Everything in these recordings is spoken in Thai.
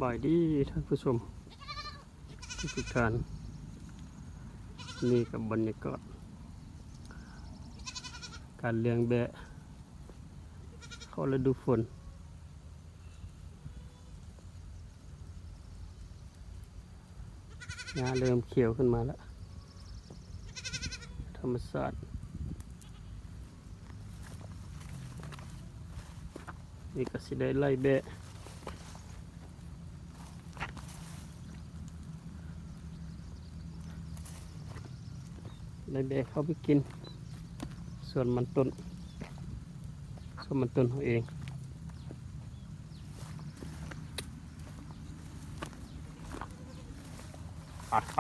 บายดีท่านผู้ชมทุกท่านนี่กับบรรยากาศการเลี้ยงแบะเข้าฤดูฝนหญ้าเริ่มเขียวขึ้นมาแล้วธรรมชาตินี่ก็สิได้ไล่แบะเข้าไปกินส่วนมันต้นของเองไป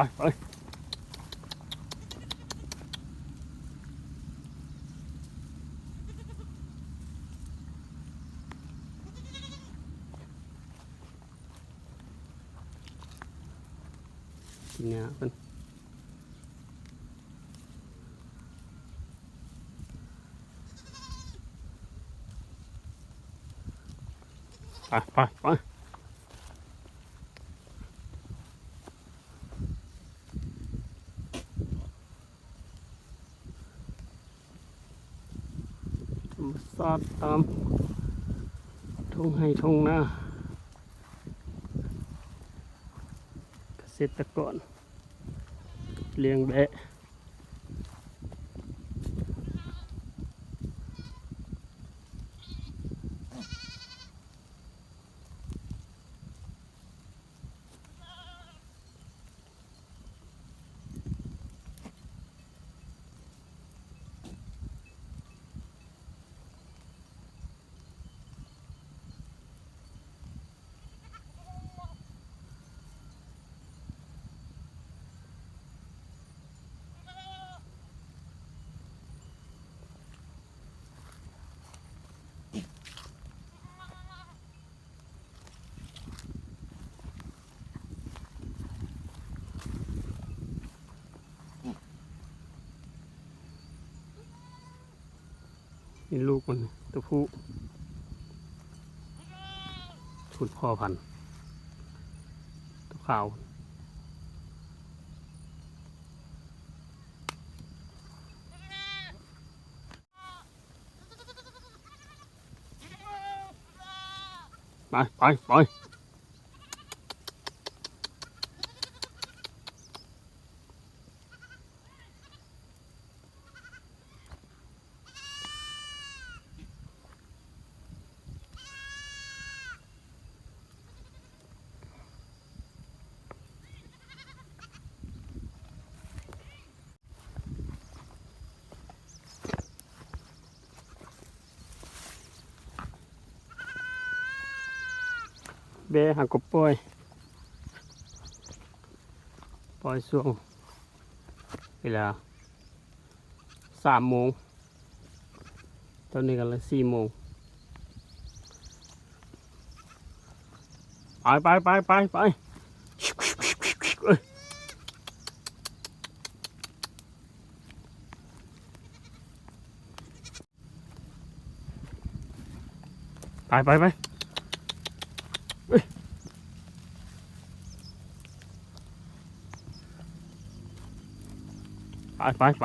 กินเนื้อมันไปสาดตามทุ่งไร่ทุ่งนาเกษตรกรเลี้ยงแบะนี่ลูกมันตัวผู้ชุดพ่อพันธุ์ตัวขาวไปแบะหางกบปล่อยช่วงเวลา3 โมงตอนนี้กันละ4 โมงไปไป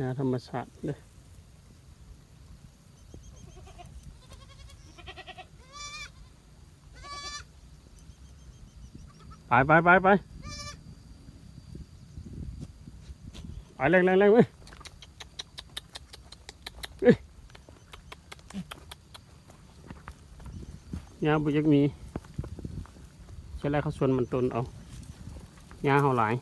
หญ้าธรรมชาติเลยไปแรงเว้ยหญ้าบุยักมีใช่แล้วเขาชวนมันต้นเอาหญ้าเขาหลาย